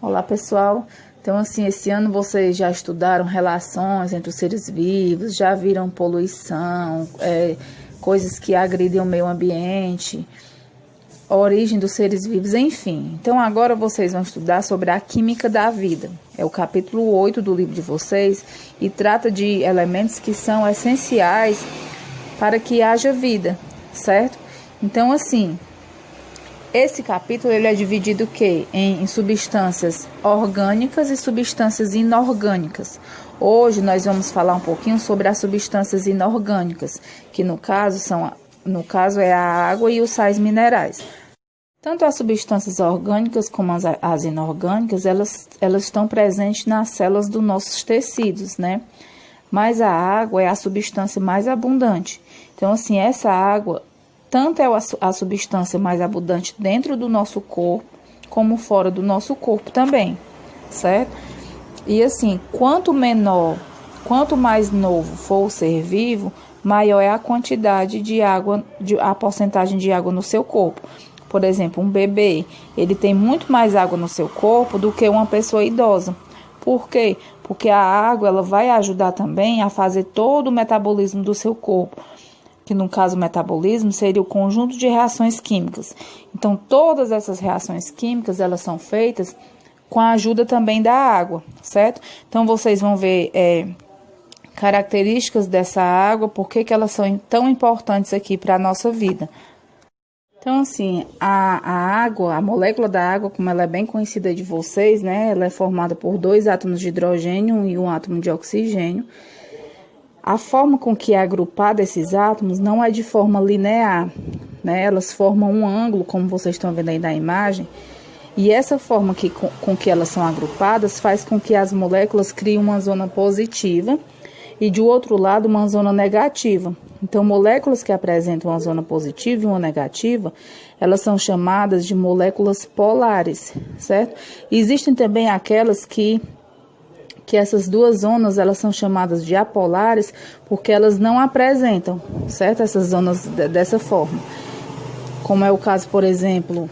Olá, pessoal. Então, assim, esse ano vocês já estudaram relações entre os seres vivos, já viram poluição, coisas que agridem o meio ambiente, a origem dos seres vivos, enfim. Então, agora vocês vão estudar sobre a química da vida. É o capítulo 8 do livro de vocês e trata de elementos que são essenciais para que haja vida, certo? Então, assim, esse capítulo ele é dividido o quê? Em substâncias orgânicas e substâncias inorgânicas. Hoje nós vamos falar um pouquinho sobre as substâncias inorgânicas, que no caso é a água e os sais minerais. Tanto as substâncias orgânicas como as inorgânicas, elas estão presentes nas células dos nossos tecidos, né? Mas a água é a substância mais abundante. Então, assim, essa água tanto é a substância mais abundante dentro do nosso corpo, como fora do nosso corpo também, certo? E assim, quanto mais novo for o ser vivo, maior é a quantidade de água, a porcentagem de água no seu corpo. Por exemplo, um bebê, ele tem muito mais água no seu corpo do que uma pessoa idosa. Por quê? Porque a água ela vai ajudar também a fazer todo o metabolismo do seu corpo, que no caso o metabolismo seria o conjunto de reações químicas. Então, todas essas reações químicas, elas são feitas com a ajuda também da água, certo? Então, vocês vão ver características dessa água, por que elas são tão importantes aqui para a nossa vida. Então, assim, a água, a molécula da água, como ela é bem conhecida de vocês, né? Ela é formada por 2 átomos de hidrogênio e 1 átomo de oxigênio. A forma com que é agrupada esses átomos não é de forma linear, né? Elas formam um ângulo, como vocês estão vendo aí na imagem, e essa forma com que elas são agrupadas faz com que as moléculas criem uma zona positiva e, do outro lado, uma zona negativa. Então, moléculas que apresentam uma zona positiva e uma negativa, elas são chamadas de moléculas polares, certo? E existem também aquelas que essas duas zonas elas são chamadas de apolares porque elas não apresentam, certo? Essas zonas dessa forma. Como é o caso, por exemplo,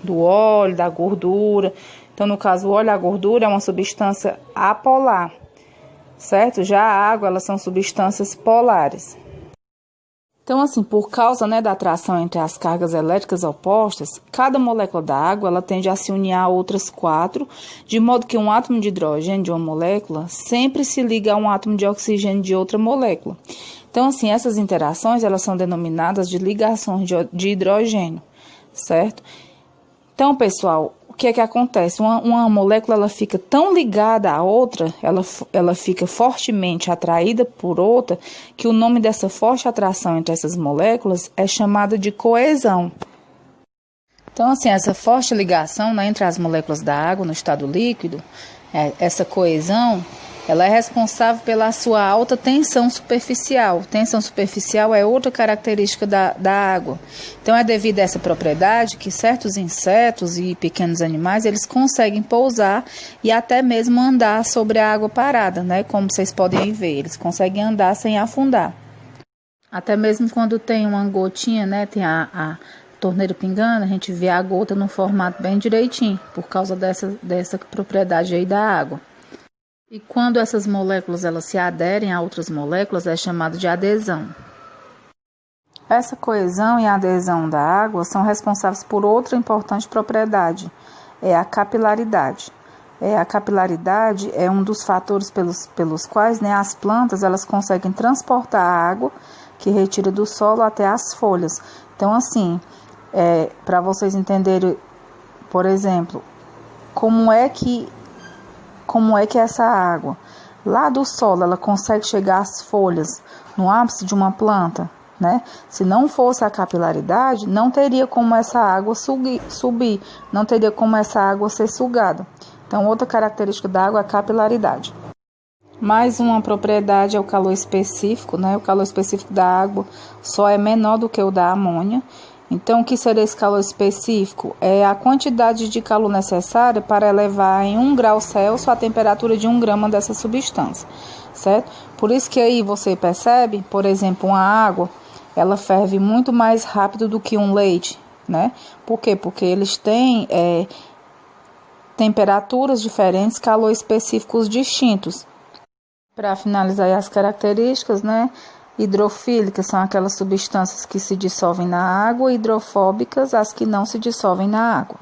do óleo, da gordura. Então, no caso, o óleo e a gordura é uma substância apolar, certo? Já a água, elas são substâncias polares. Então, assim, por causa, né, da atração entre as cargas elétricas opostas, cada molécula da água ela tende a se unir a outras 4, de modo que um átomo de hidrogênio de uma molécula sempre se liga a um átomo de oxigênio de outra molécula. Então, assim, essas interações elas são denominadas de ligações de hidrogênio, certo? Então, pessoal, o que é que acontece? Uma molécula ela fica tão ligada à outra, ela fica fortemente atraída por outra, que o nome dessa forte atração entre essas moléculas é chamada de coesão. Então, assim, essa forte ligação, né, entre as moléculas da água no estado líquido, essa coesão, ela é responsável pela sua alta tensão superficial. Tensão superficial é outra característica da água. Então, é devido a essa propriedade que certos insetos e pequenos animais, eles conseguem pousar e até mesmo andar sobre a água parada, né? Como vocês podem ver, eles conseguem andar sem afundar. Até mesmo quando tem uma gotinha, né? Tem a torneira pingando, a gente vê a gota no formato bem direitinho, por causa dessa propriedade aí da água. E quando essas moléculas elas se aderem a outras moléculas, é chamado de adesão. Essa coesão e a adesão da água são responsáveis por outra importante propriedade, é a capilaridade. A capilaridade é um dos fatores pelos quais, né, as plantas elas conseguem transportar a água que retira do solo até as folhas. Então, assim, para vocês entenderem, por exemplo, como é que essa água lá do solo ela consegue chegar às folhas no ápice de uma planta, né? Se não fosse a capilaridade, não teria como essa água subir, não teria como essa água ser sugada. Então, outra característica da água é a capilaridade. Mais uma propriedade é o calor específico, né? O calor específico da água só é menor do que o da amônia. Então, o que seria esse calor específico? É a quantidade de calor necessária para elevar em 1 grau Celsius a temperatura de 1 grama dessa substância, certo? Por isso que aí você percebe, por exemplo, uma água, ela ferve muito mais rápido do que um leite, né? Por quê? Porque eles têm temperaturas diferentes, calor específicos distintos. Para finalizar as características, né? Hidrofílicas são aquelas substâncias que se dissolvem na água, hidrofóbicas as que não se dissolvem na água.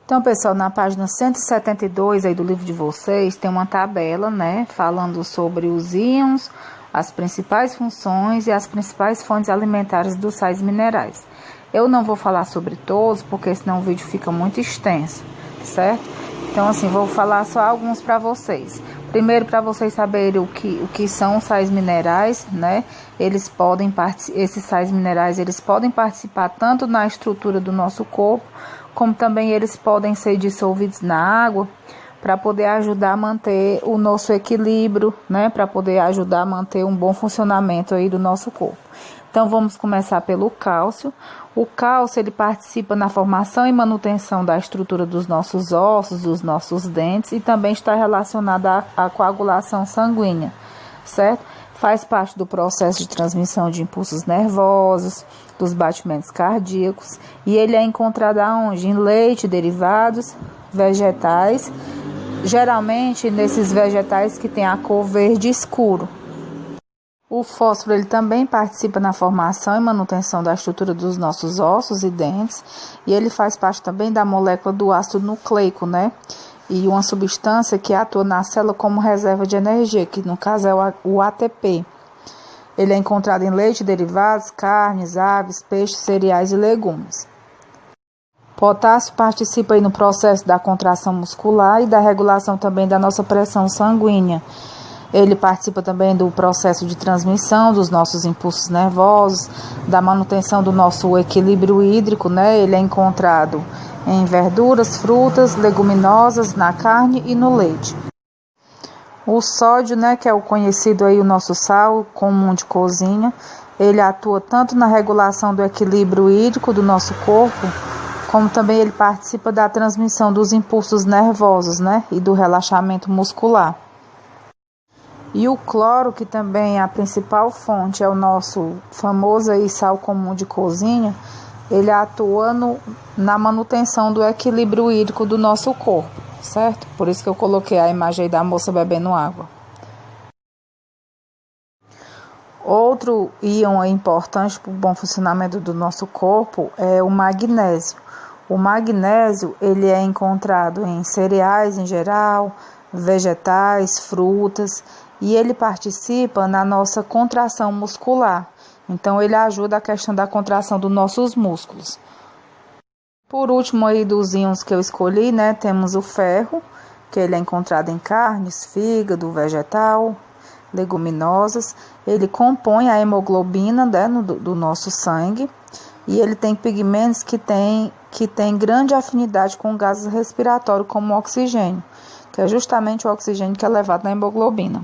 Então, pessoal, na página 172 aí do livro de vocês, tem uma tabela, né, falando sobre os íons, as principais funções e as principais fontes alimentares dos sais minerais. Eu não vou falar sobre todos, porque senão o vídeo fica muito extenso, certo? Então, assim, vou falar só alguns para vocês. Primeiro, para vocês saberem o que são os sais minerais, né? Esses sais minerais, eles podem participar tanto na estrutura do nosso corpo, como também eles podem ser dissolvidos na água para poder ajudar a manter o nosso equilíbrio, né? Para poder ajudar a manter um bom funcionamento aí do nosso corpo. Então, vamos começar pelo cálcio. O cálcio, ele participa na formação e manutenção da estrutura dos nossos ossos, dos nossos dentes e também está relacionado à coagulação sanguínea, certo? Faz parte do processo de transmissão de impulsos nervosos, dos batimentos cardíacos, e ele é encontrado aonde? Em leite, derivados, vegetais, geralmente nesses vegetais que têm a cor verde escuro. O fósforo, ele também participa na formação e manutenção da estrutura dos nossos ossos e dentes, e ele faz parte também da molécula do ácido nucleico, né? E uma substância que atua na célula como reserva de energia, que no caso é o ATP. Ele é encontrado em leite, derivados, carnes, aves, peixes, cereais e legumes. Potássio participa aí no processo da contração muscular e da regulação também da nossa pressão sanguínea. Ele participa também do processo de transmissão dos nossos impulsos nervosos, da manutenção do nosso equilíbrio hídrico, né? Ele é encontrado em verduras, frutas, leguminosas, na carne e no leite. O sódio, né, que é o conhecido aí o nosso sal comum de cozinha, ele atua tanto na regulação do equilíbrio hídrico do nosso corpo, como também ele participa da transmissão dos impulsos nervosos, né, e do relaxamento muscular. E o cloro, que também é a principal fonte, é o nosso famoso aí sal comum de cozinha, ele atua na manutenção do equilíbrio hídrico do nosso corpo, certo? Por isso que eu coloquei a imagem aí da moça bebendo água. Outro íon importante para o bom funcionamento do nosso corpo é o magnésio. O magnésio, ele é encontrado em cereais em geral, vegetais, frutas, e ele participa na nossa contração muscular. Então, ele ajuda a questão da contração dos nossos músculos. Por último, aí dos íons que eu escolhi, né, temos o ferro, que ele é encontrado em carnes, fígado, vegetal, leguminosas. Ele compõe a hemoglobina, né, do nosso sangue, e ele tem pigmentos que tem grande afinidade com gases respiratórios, como o oxigênio, que é justamente o oxigênio que é levado na hemoglobina.